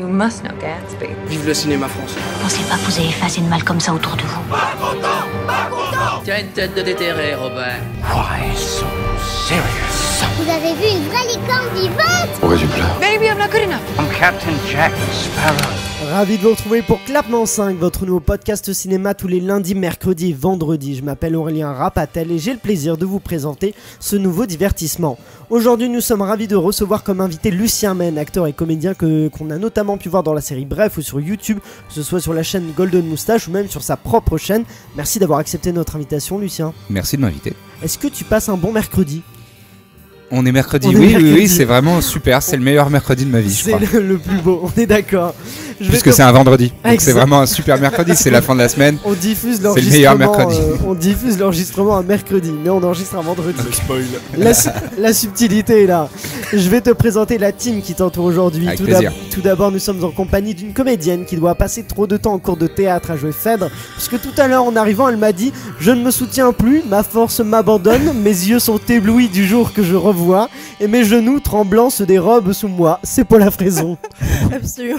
You must know Gatsby. Vive le cinéma français. Pensez pas que vous avez fait assez de mal comme ça autour de vous. Pas content. Tu as une tête de déterré, Robert. Why so serious? Vous avez vu une vraie licorne vivante? Pourquoi tu pleures? Maybe I'm not good enough. I'm Captain Jack Sparrow. Ravi de vous retrouver pour Clapement 5, votre nouveau podcast cinéma tous les lundis, mercredis et vendredis. Je m'appelle Aurélien Rapatel et j'ai le plaisir de vous présenter ce nouveau divertissement. Aujourd'hui, nous sommes ravis de recevoir comme invité Lucien Men, acteur et comédien qu'on a notamment pu voir dans la série Bref ou sur YouTube, que ce soit sur la chaîne Golden Moustache ou même sur sa propre chaîne. Merci d'avoir accepté notre invitation, Lucien. Merci de m'inviter. Est-ce que tu passes un bon mercredi ? On est mercredi, oui, c'est vraiment super, c'est le meilleur mercredi de ma vie, je crois. C'est le plus beau, on est d'accord. Puisque c'est un vendredi, donc c'est vraiment un super mercredi, c'est la fin de la semaine. On diffuse c'est le meilleur mercredi. On diffuse l'enregistrement un mercredi, mais on enregistre un vendredi. Spoil. La subtilité est là. Je vais te présenter la team qui t'entoure aujourd'hui. Avec plaisir. Tout d'abord, nous sommes en compagnie d'une comédienne qui doit passer trop de temps en cours de théâtre à jouer Phèdre, puisque tout à l'heure en arrivant, elle m'a dit « Je ne me soutiens plus, ma force m'abandonne, mes yeux sont éblouis du jour que je revois, et mes genoux tremblants se dérobent sous moi. » C'est Paula Fraison. Absolument.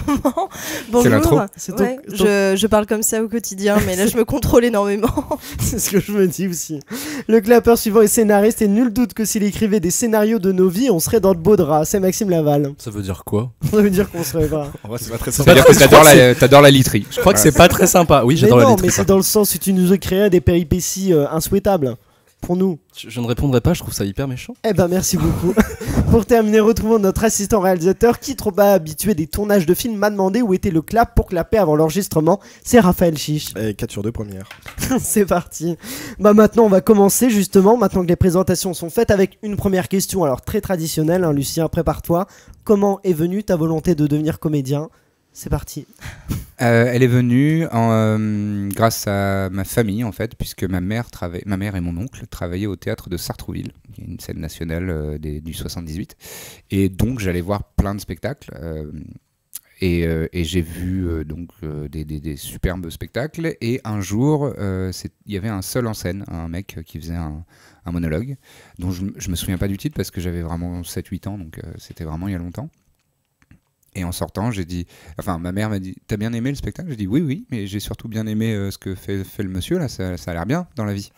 Bonjour. C'est l'intro. Ouais, je parle comme ça au quotidien, mais là je me contrôle énormément. C'est ce que je me dis aussi. Le clapeur suivant est scénariste et nul doute que s'il écrivait des scénarios de nos vies, on serait dans de beaux draps. C'est Maxime Laval. Ça veut dire quoi? Ça veut dire qu'on serait pas. En vrai, c'est pas très Ça sympa. veut dire que t'adores la literie. Je crois que c'est pas très sympa. Oui, Mais j'adore la non, literie. mais c'est dans le sens où tu nous créais des péripéties insouhaitables. Pour nous. Je ne répondrai pas, je trouve ça hyper méchant. Eh ben merci beaucoup. Pour terminer, retrouvons notre assistant réalisateur qui, trop pas habitué des tournages de films, m'a demandé où était le clap pour clapper avant l'enregistrement. C'est Raphaël Chiche. Et 4 sur 2 premières. C'est parti. Bah maintenant on va commencer justement, maintenant que les présentations sont faites, avec une première question, alors très traditionnelle, hein, Lucien, prépare-toi. Comment est venue ta volonté de devenir comédien ? C'est parti. Elle est venue grâce à ma famille en fait, puisque ma mère et mon oncle travaillaient au théâtre de Sartrouville, qui est une scène nationale du 78, et donc j'allais voir plein de spectacles. Et j'ai vu des superbes spectacles, et un jour il y avait un seul en scène, un mec qui faisait un monologue dont je me souviens pas du titre parce que j'avais vraiment 7-8 ans, donc c'était vraiment il y a longtemps. Et en sortant, ma mère m'a dit « T'as bien aimé le spectacle ?» J'ai dit « Oui, mais j'ai surtout bien aimé ce que fait le monsieur, là, ça a l'air bien dans la vie. »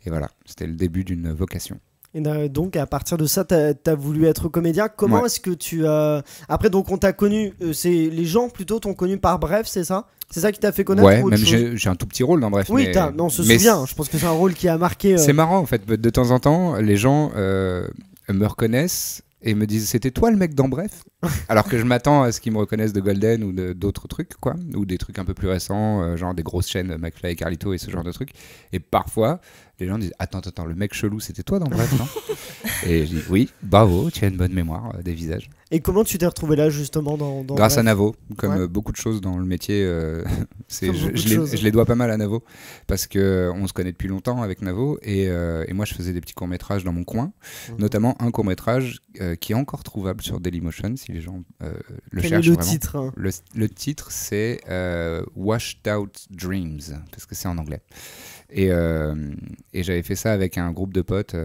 Et voilà, c'était le début d'une vocation. Et donc à partir de ça, t'as voulu être comédien. Comment est-ce que tu as... Après, donc on t'a connu, les gens plutôt t'ont connu par Bref, c'est ça? C'est ça qui t'a fait connaître? Ouais, même j'ai un tout petit rôle dans Bref. Oui, on se souvient, je pense que c'est un rôle qui a marqué... C'est marrant en fait, de temps en temps, les gens me reconnaissent et me disent c'était toi le mec dans Bref, alors que je m'attends à ce qu'ils me reconnaissent de Golden ou d'autres trucs quoi, ou des trucs un peu plus récents, genre des grosses chaînes McFly et Carlito et ce genre de trucs. Et parfois les gens disent attends le mec chelou c'était toi dans Bref non? Et je dis oui, bravo, tu as une bonne mémoire des visages. Et comment tu t'es retrouvé là justement dans Grâce Bref? à Navo, comme beaucoup de choses dans le métier, je les dois pas mal à Navo, parce qu'on se connaît depuis longtemps avec Navo, et moi je faisais des petits courts-métrages dans mon coin, notamment un court-métrage qui est encore trouvable sur Dailymotion si les gens le cherchent le vraiment. Titre, hein. Le titre c'est Washed Out Dreams, parce que c'est en anglais. Et j'avais fait ça avec un groupe de potes.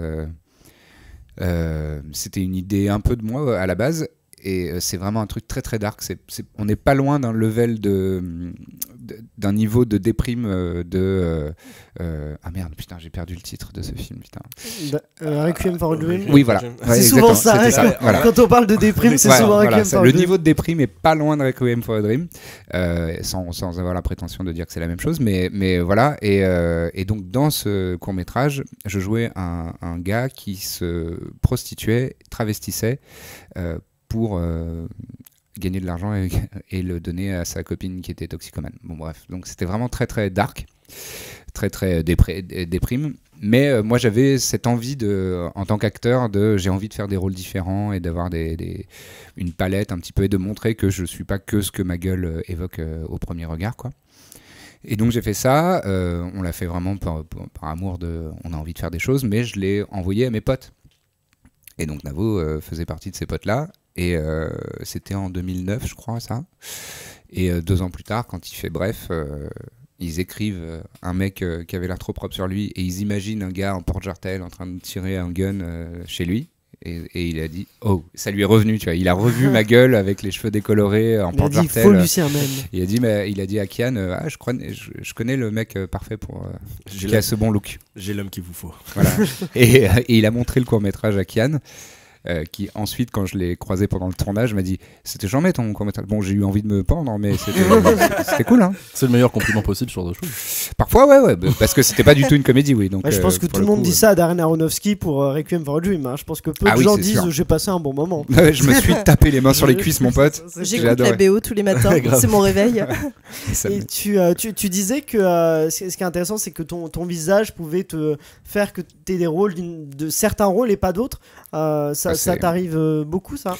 C'était une idée un peu de moi à la base, et c'est vraiment un truc très très dark. On n'est pas loin d'un level d'un niveau de déprime ah merde, putain, j'ai perdu le titre de ce film, putain. Requiem for a Dream. Oui, voilà. C'est souvent ça, voilà. Quand on parle de déprime, c'est souvent Requiem for a Dream. Le niveau de déprime est pas loin de Requiem for a Dream, sans avoir la prétention de dire que c'est la même chose, mais voilà. Et donc dans ce court-métrage, je jouais un gars qui se prostituait, travestissait pour gagner de l'argent et le donner à sa copine qui était toxicomane. Bon bref, donc c'était vraiment très très dark, très très déprime. Mais moi j'avais cette envie en tant qu'acteur, j'ai envie de faire des rôles différents et d'avoir une palette un petit peu, et de montrer que je suis pas que ce que ma gueule évoque au premier regard quoi. Et donc j'ai fait ça, on l'a fait vraiment par amour on a envie de faire des choses, mais je l'ai envoyé à mes potes. Et donc Navo faisait partie de ces potes-là, et c'était en 2009 je crois ça. Et 2 ans plus tard, quand il fait Bref, ils écrivent un mec qui avait l'air trop propre sur lui, et ils imaginent un gars en porte-jartel en train de tirer un gun chez lui. Et il a dit oh, ça lui est revenu, tu vois. Il a revu ma gueule avec les cheveux décolorés en Il a dit porte-jartel. faux Lucien même. Il a dit à Kian je connais le mec parfait pour qui a ce bon look. J'ai l'homme qu'il vous faut. Voilà. et il a montré le court-métrage à Kian. Qui ensuite, quand je l'ai croisé pendant le tournage, m'a dit c'était charmé ton court-métrage. Bon, j'ai eu envie de me pendre, mais c'était cool. Hein. C'est le meilleur compliment possible sur deux choses. Parfois, ouais, parce que c'était pas du tout une comédie, oui. Donc, je pense que tout le monde dit ça à Darren Aronofsky pour Requiem for a Dream. Hein. Je pense que peu de gens disent j'ai passé un bon moment. Je me suis tapé les mains sur les cuisses, mon pote. J'écoute la BO tous les matins, c'est mon réveil. Et tu disais que ce qui est intéressant, c'est que ton visage pouvait te faire que tu aies des rôles, de certains rôles et pas d'autres. Ça t'arrive beaucoup, ça?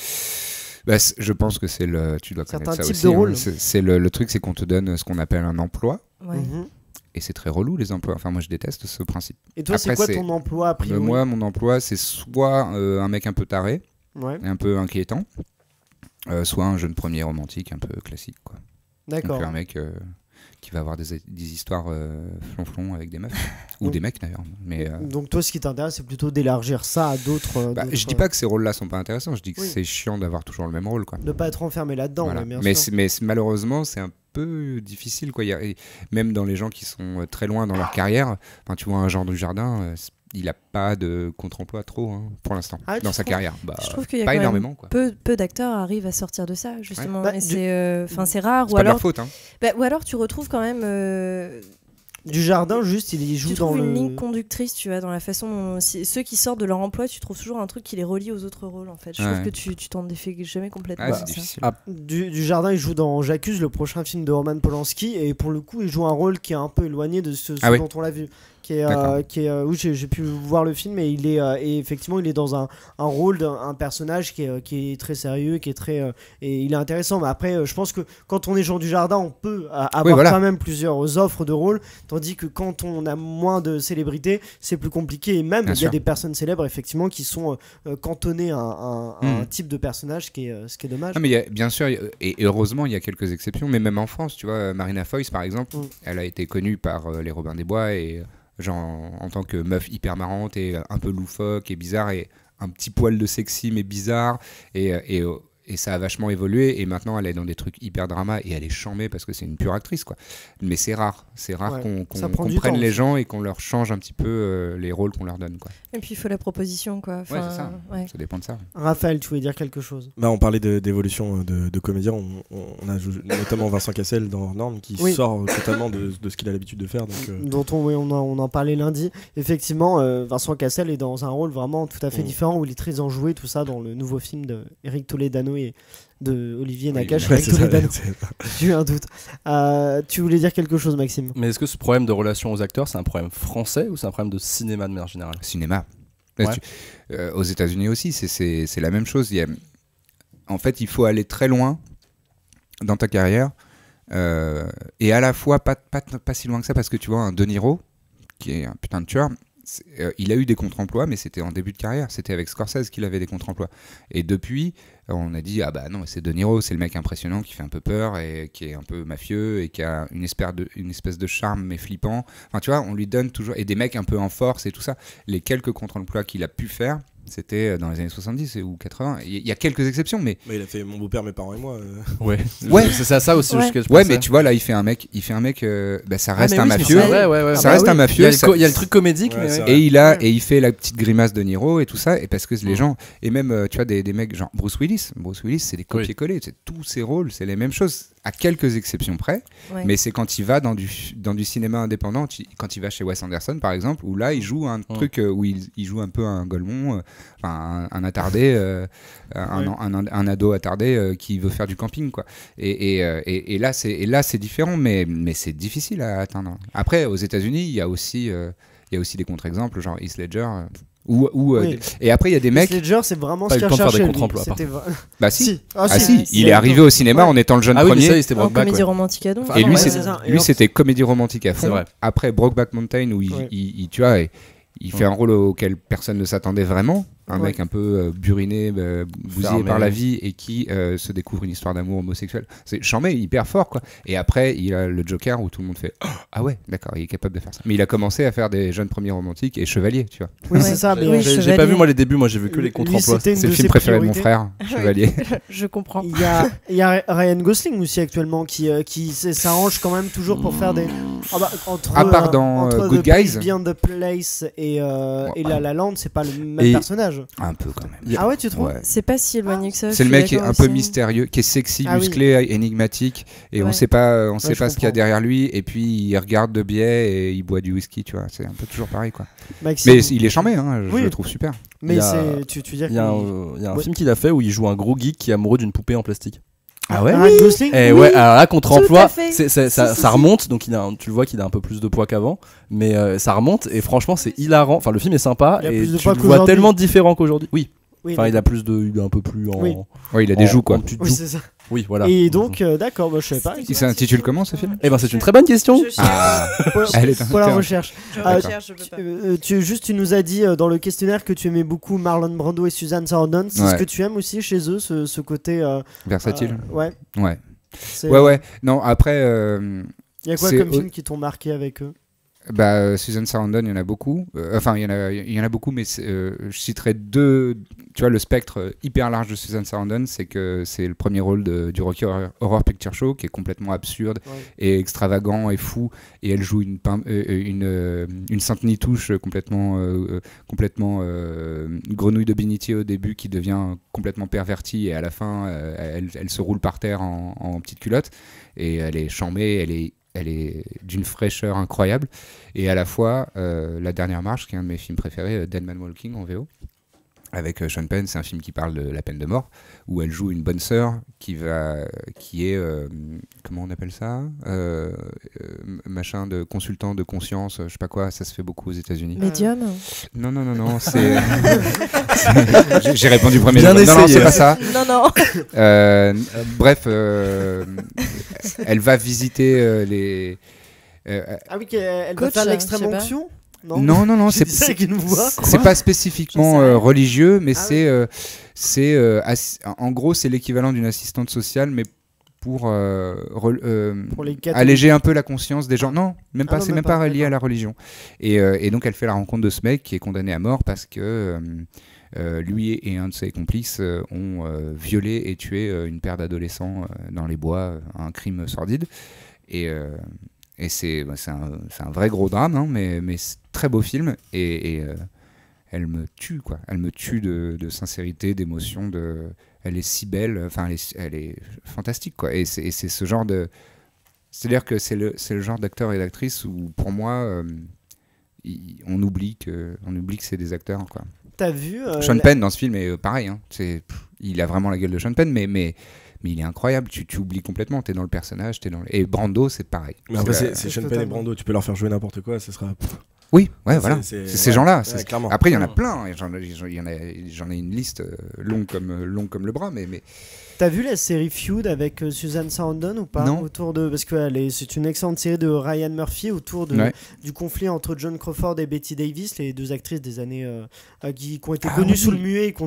Je pense que c'est le. Tu dois connaître ça types aussi. De rôles. C'est le truc, c'est qu'on te donne ce qu'on appelle un emploi. Ouais. Et c'est très relou, les emplois. Enfin, moi, je déteste ce principe. Et toi, c'est quoi ton emploi a priori? Moi, mon emploi, c'est soit un mec un peu taré, un peu inquiétant, soit un jeune premier romantique un peu classique, quoi. D'accord. Donc un mec qui va avoir des histoires flonflon avec des meufs ou des mecs d'ailleurs. Mais donc toi, ce qui t'intéresse, c'est plutôt d'élargir ça à d'autres. Je dis pas que ces rôles-là sont pas intéressants. Je dis que c'est chiant d'avoir toujours le même rôle, quoi. De pas être enfermé là-dedans. Voilà. Bien mais, sûr. mais malheureusement, c'est un peu difficile, quoi. Même dans les gens qui sont très loin dans leur carrière, tu vois un Jean Dujardin. Il n'a pas de contre-emploi trop pour l'instant dans sa carrière. Je trouve qu'il y a pas quand énormément, même quoi. peu d'acteurs arrivent à sortir de ça justement. Ouais. C'est rare. C'est ou pas alors, de leur faute. Ou alors tu retrouves quand même. Dujardin, juste, il joue tu dans trouves le. une ligne conductrice, tu vois, dans la façon dont ceux qui sortent de leur emploi, tu trouves toujours un truc qui les relie aux autres rôles, en fait. Je trouve que tu t'en défais jamais complètement. C'est difficile. Dujardin, il joue dans J'accuse, le prochain film de Roman Polanski, et pour le coup, il joue un rôle qui est un peu éloigné de ce dont on l'a vu. Oui, j'ai pu voir le film, et il est et effectivement il est dans un rôle d'un personnage qui est très sérieux, qui est très et il est intéressant. Mais après, je pense que quand on est Jean Dujardin, on peut avoir quand même plusieurs offres de rôle, tandis que quand on a moins de célébrité, c'est plus compliqué. Et même il y a des personnes célèbres effectivement qui sont cantonnées à un type de personnage, ce qui est dommage. Mais bien sûr, et heureusement il y a quelques exceptions, mais même en France, tu vois, Marina Foïs par exemple, elle a été connue par les Robins des Bois et genre en tant que meuf hyper marrante et un peu loufoque et bizarre et un petit poil de sexy mais bizarre et ça a vachement évolué et maintenant elle est dans des trucs hyper drama et elle est charmée parce que c'est une pure actrice, quoi. Mais c'est rare qu'on prenne les gens et qu'on leur change un petit peu les rôles qu'on leur donne, quoi. Et puis il faut la proposition, quoi. Enfin, c'est ça. Ça dépend de ça. Raphaël, tu voulais dire quelque chose? On parlait d'évolution de comédiens. On a notamment Vincent Cassel dans Hors Normes qui sort totalement de ce qu'il a l'habitude de faire. Dont on en parlait lundi. Effectivement, Vincent Cassel est dans un rôle vraiment tout à fait différent où il est très enjoué, tout ça, dans le nouveau film d'Éric Toledano et de Olivier Nakache. J'ai eu un doute. Tu voulais dire quelque chose, Maxime? Mais est-ce que ce problème de relation aux acteurs, c'est un problème français ou c'est un problème de cinéma de manière générale? Cinéma. Aux États-Unis aussi, c'est la même chose. En fait, il faut aller très loin dans ta carrière et à la fois pas si loin que ça, parce que tu vois, un De Niro, qui est un putain de tueur, il a eu des contre-emplois, mais c'était en début de carrière. C'était avec Scorsese qu'il avait des contre-emplois. Et depuis, on a dit non, c'est De Niro, c'est le mec impressionnant qui fait un peu peur et qui est un peu mafieux et qui a une espèce de charme mais flippant. Enfin, tu vois, on lui donne toujours, et des mecs un peu en force et tout ça. Les quelques contre-emplois qu'il a pu faire, c'était dans les années 70 ou 80. Il y a quelques exceptions, mais il a fait Mon beau-père, mes parents et moi. Ouais, c'est ça aussi. Ouais, mais tu vois, là, il fait un mec, ça reste un mafieux. Ça reste un mafieux. Il y a le truc comédique, et il fait la petite grimace de Niro et tout ça, et parce que les gens, et même, tu vois, des mecs genre Bruce Willis, c'est des copier-coller. Tous ses rôles, c'est les mêmes choses, à quelques exceptions près. Mais c'est quand il va dans du cinéma indépendant, quand il va chez Wes Anderson, par exemple, où là, il joue un truc où il joue un peu un Golemont. Enfin, un attardé, un ado attardé qui veut faire du camping, quoi. Et là, c'est différent, mais c'est difficile à atteindre. Après, aux États-Unis, il y a aussi des contre-exemples, genre Heath Ledger. Et après, il y a des mecs. Heath Ledger, c'est vraiment ce qu'il cherchait. Bah si. Il est arrivé au cinéma en étant le jeune premier. Oui, c'était Brokeback. Comédie romantique à don. Et lui, c'était comédie romantique à fond. Après Brokeback Mountain, où tu vois. Il fait un rôle auquel personne ne s'attendait vraiment, un mec un peu buriné, bousillé par la vie et qui se découvre une histoire d'amour homosexuel. C'est charmé, hyper fort quoi. Et après il a le Joker où tout le monde fait ah ouais d'accord, il est capable de faire ça. Mais il a commencé à faire des jeunes premiers romantiques et Chevalier, tu vois. Oui c'est ça. Mais j'ai pas vu moi les débuts, moi j'ai vu que les contre-emplois. C'est le film préféré de mon frère, Chevalier. Je comprends. Il y a Ryan Gosling aussi actuellement qui s'arrange quand même toujours pour faire des à part dans Good Guys, Beyond the Place et La La Land, c'est pas le même personnage. Un peu quand même. Ah ouais, tu trouves? C'est pas si éloigné que ça. C'est le mec qui est un peu mystérieux, qui est sexy, musclé, énigmatique, et on sait pas ce qu'il y a derrière lui, et puis il regarde de biais et il boit du whisky, tu vois. C'est un peu toujours pareil quoi. Maxime. Mais il est charmé, hein, je le trouve super. Mais tu veux dire il y a un film qu'il a fait où il joue un gros geek qui est amoureux d'une poupée en plastique. Ah ouais. Et ouais, alors là contre-emploi, ça remonte, donc tu le vois qu'il a un peu plus de poids qu'avant, mais ça remonte et franchement c'est hilarant. Enfin le film est sympa et tu le vois tellement différent qu'aujourd'hui. Oui. Enfin il a un peu plus en. Oui, il a des joues quoi. Oui c'est ça. Oui, voilà. Et donc, d'accord, je savais pas. Il s'intitule comment ce film? Eh ben, c'est une très bonne question. Pour la recherche. Je peux pas. Tu nous as dit dans le questionnaire que tu aimais beaucoup Marlon Brando et Susan Sarandon. C'est ce que tu aimes aussi chez eux, ce côté versatile. Ouais. Non, après. Il y a quoi comme film qui t'ont marqué avec eux? Susan Sarandon, il y en a beaucoup. Enfin, il y en a beaucoup, mais je citerai deux. Tu vois, le spectre hyper large de Susan Sarandon, c'est que c'est le premier rôle du Rocky Horror Picture Show, qui est complètement absurde et extravagant et fou. Et elle joue une sainte nitouche complètement grenouille de bénitier au début, qui devient complètement pervertie, et à la fin, elle se roule par terre en petite culotte. Et elle est charmée, elle est d'une fraîcheur incroyable. Et à la fois, La Dernière Marche, qui est un de mes films préférés, Dead Man Walking en VO, avec Sean Penn, c'est un film qui parle de la peine de mort, où elle joue une bonne sœur qui est, comment on appelle ça, machin de consultant de conscience, je sais pas quoi, ça se fait beaucoup aux États-Unis. Médium. Non, c'est. J'ai répondu premier. Bien essayé. Non, c'est pas ça. Non. Bref, elle va visiter les. Ah oui, elle va faire l'extrême onction. Non, c'est pas spécifiquement religieux, mais en gros c'est l'équivalent d'une assistante sociale, mais pour alléger un peu la conscience des gens. Non, même pas, c'est même pas relié à la religion. Et donc elle fait la rencontre de ce mec qui est condamné à mort parce que lui et un de ses complices ont violé et tué une paire d'adolescents dans les bois, un crime sordide. Et c'est un vrai gros drame, hein, mais c'est très beau film, et elle me tue, quoi. Elle me tue de sincérité, d'émotion, elle est si belle, enfin elle est fantastique, quoi. Et c'est ce genre de... C'est-à-dire que c'est le genre d'acteur et d'actrice où, pour moi, on oublie que c'est des acteurs, quoi. T'as vu Sean Penn dans ce film est pareil, hein. Il a vraiment la gueule de Sean Penn, mais il est incroyable, tu oublies complètement, t'es dans le personnage, et Brando c'est pareil. Mais après c'est Sean Penn et Brando, tu peux leur faire jouer n'importe quoi, ce sera... Oui, ouais, voilà, c'est ces gens-là. Clairement. Après il y en a plein, j'en ai une liste longue comme le bras, mais... T'as vu la série Feud avec Susan Sarandon ou pas? Non. Parce que c'est une excellente série de Ryan Murphy autour du conflit entre Joan Crawford et Bette Davis, les deux actrices des années qui ont été connues sous le muet et qui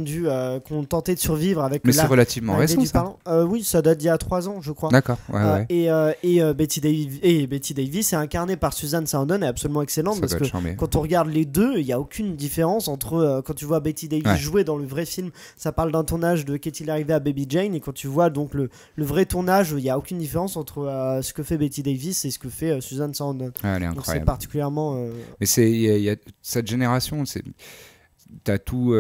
ont tenté de survivre avec. Mais c'est relativement récent ça. Oui, ça date d'il y a 3 ans, je crois. D'accord. Ouais. Et Bette Davis est incarnée par Susan Sarandon, est absolument excellente, parce que quand on regarde les deux, il y a aucune différence entre quand tu vois Bette Davis jouer dans le vrai film, ça parle d'un tournage de Qu'est-il arrivé à Baby Jane, et quand tu vois donc le vrai tournage, il n'y a aucune différence entre ce que fait Bette Davis et ce que fait Susan Sarandon. Elle est incroyable. Donc c'est particulièrement... Mais il y a cette génération, t'as tout,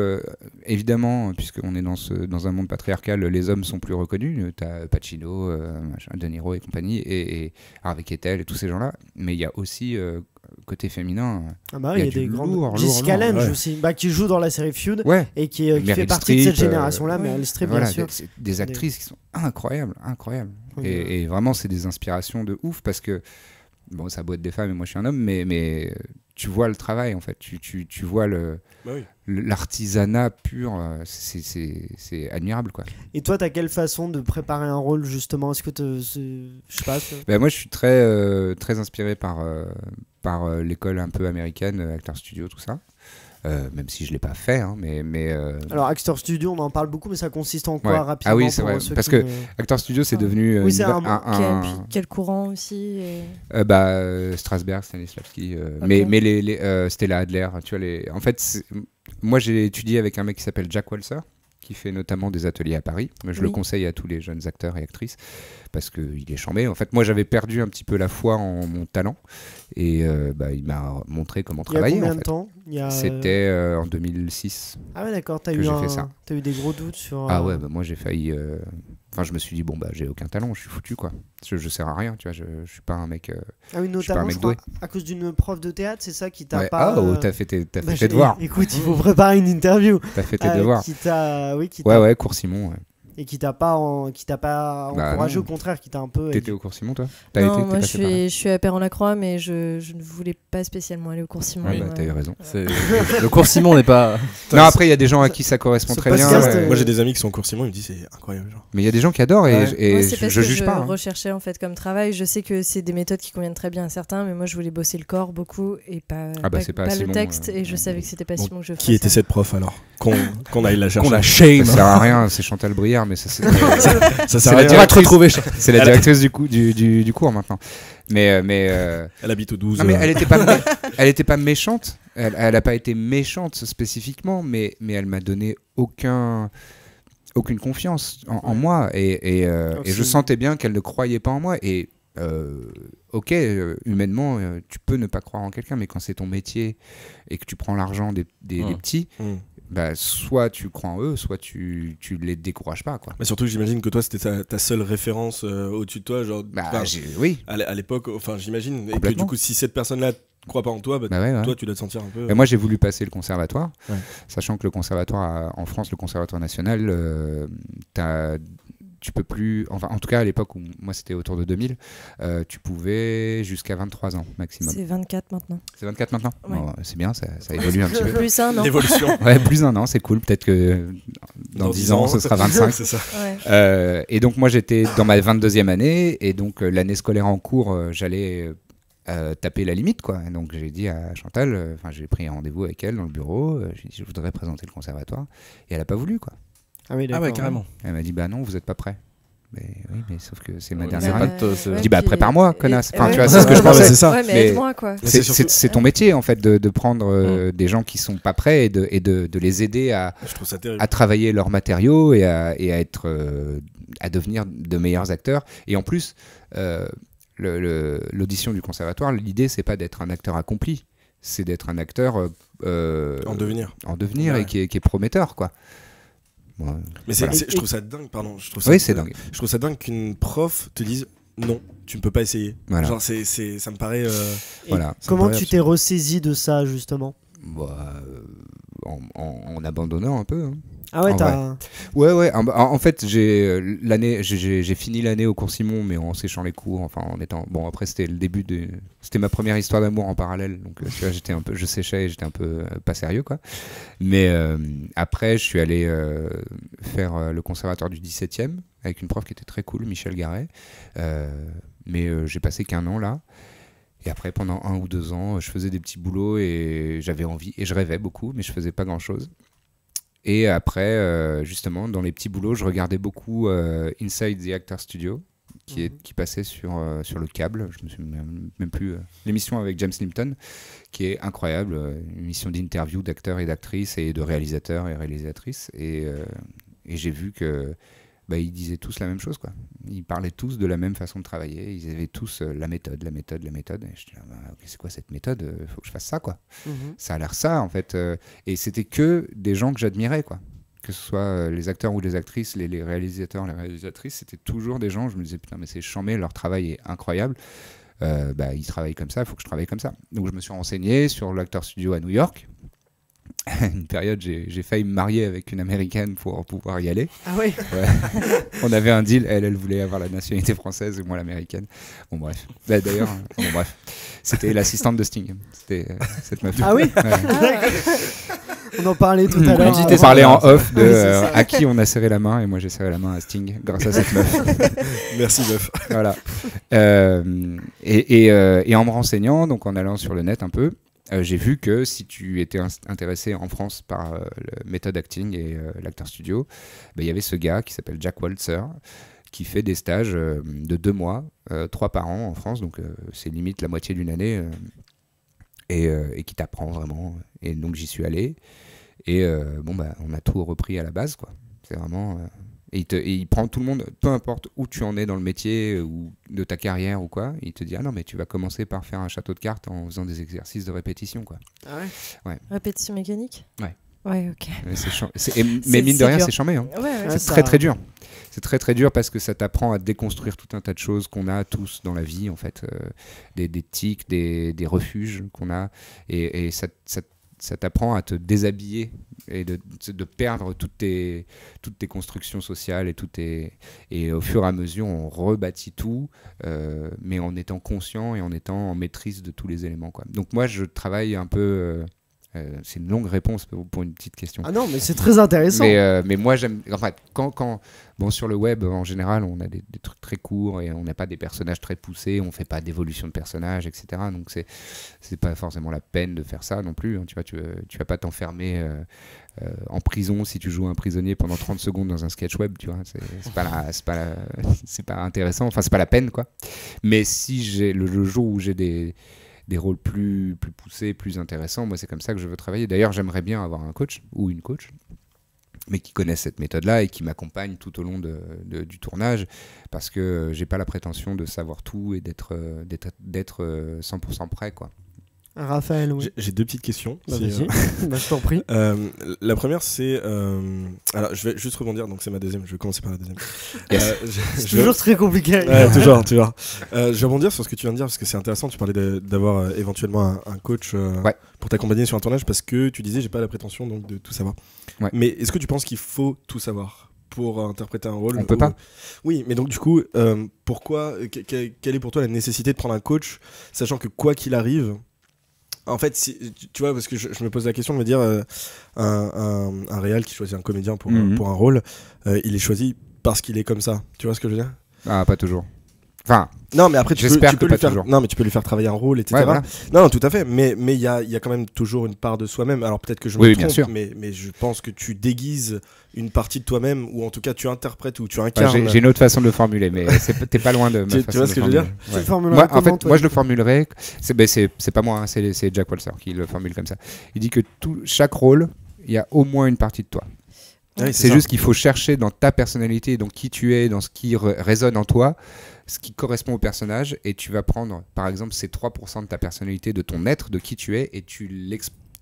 évidemment, puisqu'on est dans un monde patriarcal, les hommes sont plus reconnus. T'as Pacino, De Niro et compagnie, et Harvey Keitel et tous ces gens-là. Mais il y a aussi... côté féminin, il y a des grands. Jessica Lange aussi, qui joue dans la série Feud et qui fait partie de cette génération-là, mais Meryl Streep, bien sûr. Des actrices qui sont incroyables. Et vraiment, c'est des inspirations de ouf, parce que bon, ça a beau être des femmes et moi je suis un homme, mais tu vois le travail en fait, tu vois l'artisanat pur, c'est admirable, quoi. Et toi, t'as quelle façon de préparer un rôle justement? Est-ce que je sais pas. Moi, je suis très inspiré par l'école un peu américaine, Actors Studio, tout ça. même si je l'ai pas fait, hein, mais alors Actor Studio, on en parle beaucoup, mais ça consiste en quoi rapidement? Ah oui, c'est vrai, parce que Actor Studio c'est devenu quel courant aussi Strasberg, Stanislavski, mais Stella Adler, tu vois en fait moi j'ai étudié avec un mec qui s'appelle Jack Walser, qui fait notamment des ateliers à Paris. Je le conseille à tous les jeunes acteurs et actrices parce qu'il est chambé. En fait, moi, j'avais perdu un petit peu la foi en mon talent et il m'a montré comment travailler. Il y a combien de temps? C'était en 2006. Ah ouais, d'accord. T'as eu des gros doutes sur... Ah ouais, moi, j'ai failli... Enfin, je me suis dit, j'ai aucun talent, je suis foutu, quoi. Je sers à rien, tu vois, je suis pas un mec ah oui, notamment, je crois, à cause d'une prof de théâtre, c'est ça qui t'a pas... Ah, t'as fait tes devoirs. Écoute, il faut préparer une interview. T'as fait tes devoirs. Ouais, Cours Simon, Et qui t'a pas encouragé, au contraire, qui t'a un peu... T'étais au cours Simon, toi? Non, moi je suis à Perron-la-Croix, mais je ne voulais pas spécialement aller au cours Simon. Oui, t'as eu raison. Le cours Simon n'est pas... Non, après il y a des gens à qui ça correspond très bien. Moi j'ai des amis qui sont au cours Simon, ils me disent c'est incroyable. Genre. Mais il y a des gens qui adorent et je juge pas. Je recherchais en fait comme travail. Je sais que c'est des méthodes qui conviennent très bien à certains, mais moi je voulais bosser le corps beaucoup et pas le texte. Et je savais que c'était pas Simon que je faisais. Qui était cette prof alors? Qu'on aille la chercher. Qu'on la shame. Ça sert à rien, c'est Chantal Briard, mais ça c'est... Ça sert à te retrouver. C'est la directrice du cours maintenant. Mais elle habite au 12. Non, mais elle était pas méchante. Elle a pas été méchante spécifiquement, mais elle m'a donné aucune confiance en moi et je sentais bien qu'elle ne croyait pas en moi et humainement tu peux ne pas croire en quelqu'un, mais quand c'est ton métier et que tu prends l'argent des petits, soit tu crois en eux, soit tu les décourages pas, quoi. Mais surtout j'imagine que toi c'était ta seule référence au-dessus de toi, genre oui. À l'époque, enfin j'imagine, et que du coup si cette personne-là croit pas en toi, toi tu dois te sentir un peu... Et moi j'ai voulu passer le conservatoire, sachant que le conservatoire en France, le conservatoire national, tu peux plus, enfin en tout cas à l'époque où moi c'était autour de 2000, tu pouvais jusqu'à 23 ans maximum. C'est 24 maintenant. C'est 24 maintenant. Ouais. Bon, c'est bien, ça évolue un petit peu. Plus un an. L'évolution. Ouais, plus un an, c'est cool. Peut-être que dans 10 ans ce sera 25. C'est ça. Ouais. Et donc moi j'étais dans ma 22e année et donc l'année scolaire en cours, j'allais taper la limite, quoi. Et donc j'ai dit à Chantal, j'ai pris un rendez-vous avec elle dans le bureau, j'ai dit je voudrais présenter le conservatoire et elle a pas voulu, quoi. Ah oui, carrément. Elle m'a dit non, vous êtes pas prêt. Mais oui, mais sauf que c'est ma Ouais, dernière ouais, année. je Je dis prépare-moi, connasse. Enfin, tu vois, c'est ce que je pensais. C'est ça. Ouais, mais aide-moi, quoi. C'est ton métier, en fait, de prendre des gens qui sont pas prêts et de les aider à travailler leurs matériaux et à devenir de meilleurs acteurs. Et en plus, l'audition du conservatoire, l'idée, c'est pas d'être un acteur accompli, c'est d'être un acteur en devenir et qui est prometteur, quoi. Ouais, mais je trouve ça dingue, pardon. Je trouve ça dingue qu'une prof te dise non, tu ne peux pas essayer. Voilà. Genre, ça me paraît. Comment tu t'es ressaisi de ça, justement? En abandonnant un peu. Hein. Ah ouais, Ouais. En fait, j'ai fini l'année au cours Simon, mais en séchant les cours, en étant... Bon, après, c'était le début de... C'était ma première histoire d'amour en parallèle, donc tu vois, je séchais et j'étais un peu pas sérieux, quoi. Mais après, je suis allé faire le conservatoire du 17e, avec une prof qui était très cool, Michel Garret. Mais j'ai passé qu'un an, là. Et après, pendant 1 ou 2 ans, je faisais des petits boulots et j'avais envie, et je rêvais beaucoup, mais je faisais pas grand-chose. Et après, justement, dans les petits boulots, je regardais beaucoup Inside the Actor Studio, qui passait sur le câble. Je me souviens même plus. L'émission avec James Limpton, qui est incroyable. Une émission d'interview d'acteurs et d'actrices et de réalisateurs et réalisatrices. Et j'ai vu que ils disaient tous la même chose, quoi. Ils parlaient tous de la même façon de travailler. Ils avaient tous la méthode. Et je dis, c'est quoi cette méthode? Il faut que je fasse ça, quoi. Ça a l'air ça, en fait. Et c'était que des gens que j'admirais, quoi. Que ce soit les acteurs ou les actrices, les réalisateurs, les réalisatrices, c'était toujours des gens, je me disais, putain, mais c'est chambé, leur travail est incroyable. Ils travaillent comme ça, il faut que je travaille comme ça. Donc je me suis renseigné sur l'Actor Studio à New York. Une période, j'ai failli me marier avec une américaine pour pouvoir y aller. Ah oui. Ouais. On avait un deal, elle voulait avoir la nationalité française et moi l'américaine. Bon bref. D'ailleurs, c'était l'assistante de Sting. C'était cette meuf. Ah oui. Ouais. On en parlait tout à l'heure. On parlait en off de à qui on a serré la main et moi j'ai serré la main à Sting grâce à cette meuf. Merci meuf. Voilà. Et en me renseignant, donc en allant sur le net un peu. j'ai vu que si tu étais intéressé en France par le méthode acting et l'acteur studio, il y avait ce gars qui s'appelle Jack Waltzer qui fait des stages de 2 mois, 3 par an en France, donc c'est limite la moitié d'une année, et qui t'apprend vraiment. Et donc j'y suis allé, et on a tout repris à la base, quoi. C'est vraiment... Et il prend tout le monde, peu importe où tu en es dans le métier ou de ta carrière ou quoi, il te dit non mais tu vas commencer par faire un château de cartes en faisant des exercices de répétition, quoi. Ah ouais. Répétition mécanique. Ouais, ok. Mais mine de rien, c'est chambé. Hein. Ouais, c'est très dur. C'est très très dur parce que ça t'apprend à déconstruire tout un tas de choses qu'on a tous dans la vie, en fait, des tics, des refuges qu'on a, et ça t'apprend à te déshabiller et de perdre toutes tes constructions sociales et au fur et à mesure on rebâtit tout, mais en étant conscient et en étant en maîtrise de tous les éléments, quoi. Donc moi je travaille un peu c'est une longue réponse pour une petite question. Ah non, mais c'est très intéressant. Mais moi j'aime, enfin, bon, sur le web en général on a des trucs très courts et on n'a pas des personnages très poussés, on fait pas d'évolution de personnages, etc. Donc c'est pas forcément la peine de faire ça non plus, hein. Tu vois, tu vas pas t'enfermer en prison si tu joues un prisonnier pendant 30 secondes dans un sketch web, tu vois. C'est pas intéressant, enfin c'est pas la peine, quoi. Mais si j'ai le jour où j'ai des rôles plus poussés, plus intéressants, moi c'est comme ça que je veux travailler. D'ailleurs j'aimerais bien avoir un coach ou une coach, mais qui connaissent cette méthode-là et qui m'accompagne tout au long du tournage, parce que j'ai pas la prétention de savoir tout et d'être 100% prêt, quoi. Raphaël, oui. J'ai 2 petites questions. Vas-y, je t'en prie. La première, c'est... alors, je vais juste rebondir, donc c'est ma deuxième. Je vais commencer par la deuxième. C'est toujours très compliqué. Toujours. Je vais rebondir sur ce que tu viens de dire, parce que c'est intéressant. Tu parlais d'avoir éventuellement un coach pour t'accompagner sur un tournage, parce que tu disais, j'ai pas la prétention donc, de tout savoir. Ouais. Mais est-ce que tu penses qu'il faut tout savoir pour interpréter un rôle? On peut pas. Oui, mais donc du coup, pourquoi quelle est pour toi la nécessité de prendre un coach, sachant que quoi qu'il arrive... En fait, tu vois, parce que je me pose la question de me dire, un réal qui choisit un comédien pour un rôle, il est choisi parce qu'il est comme ça. Tu vois ce que je veux dire? Ah, pas toujours. Enfin, non, mais après, tu peux lui faire. Toujours. Non, mais tu peux lui faire travailler un rôle, etc. Ouais, voilà. Non, tout à fait. Mais il y a quand même toujours une part de soi-même. Alors peut-être que je me trompe, mais je pense que tu déguises une partie de toi-même, ou en tout cas tu interprètes ou tu incarnes. J'ai une autre façon de le formuler, mais t'es pas loin de ma façon. Tu vois ce que je veux dire? Moi, en fait, moi je le formulerais. C'est pas moi, hein, c'est Jack Waltzer qui le formule comme ça. Il dit que chaque rôle, il y a au moins une partie de toi. Oui, c'est juste qu'il faut chercher dans ta personnalité, dans qui tu es, dans ce qui résonne en toi, ce qui correspond au personnage, et tu vas prendre, par exemple, ces 3% de ta personnalité, de ton être, de qui tu es, et tu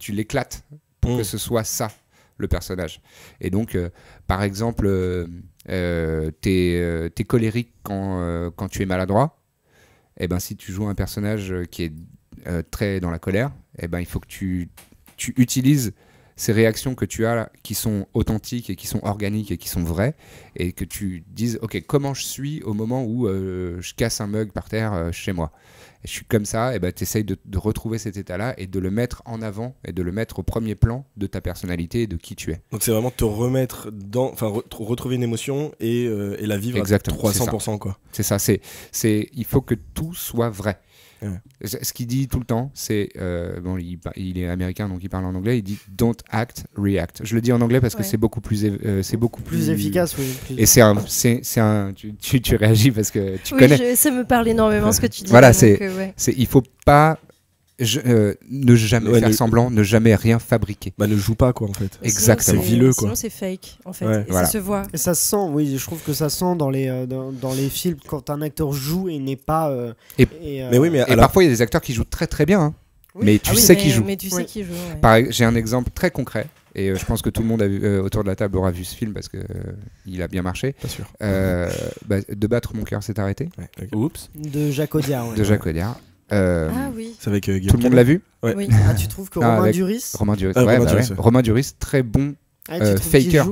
l'éclates pour que ce soit ça, le personnage. Et donc, par exemple, t'es colérique quand tu es maladroit, et ben si tu joues un personnage qui est très dans la colère, et ben il faut que tu utilises ces réactions que tu as là, qui sont authentiques et qui sont organiques et qui sont vraies, et que tu dises ok, comment je suis au moment où je casse un mug par terre chez moi, et je suis comme ça, et ben tu essayes de retrouver cet état là et de le mettre en avant et de le mettre au premier plan de ta personnalité et de qui tu es. Donc c'est vraiment te remettre dans, enfin retrouver une émotion et la vivre. Exactement, à 300%, quoi. C'est ça, il faut que tout soit vrai. Ouais. Ce qu'il dit tout le temps, c'est bon, il est américain, donc il parle en anglais. Il dit "Don't act, react". Je le dis en anglais parce que c'est beaucoup plus efficace. Oui, et c'est un tu réagis parce que tu connais. Ça me parle énormément ce que tu dis. Voilà, il faut pas ne jamais faire semblant, ne jamais rien fabriquer. Bah ne joue pas, quoi, en fait. Exactement. C'est vileux, quoi. Sinon c'est fake, en fait. Ouais. Et ça se voit. Et ça se sent, oui, je trouve que ça sent dans les films quand un acteur joue et n'est pas. Et parfois il y a des acteurs qui jouent très très bien, hein. Oui. Mais tu sais qui joue. Mais tu sais qui joue. Ouais. J'ai un exemple très concret. Et je pense que tout le monde autour de la table aura vu ce film parce qu'il a bien marché. Pas sûr. De battre mon cœur s'est arrêté. Ouais, okay. Oups. De Jacques Audiard. Ouais. De Jacques Audiard. Ah oui. C'est avec tout le monde l'a vu? Ouais. Oui. Ah, tu trouves que Romain Duris? Romain Duris, très bon faker.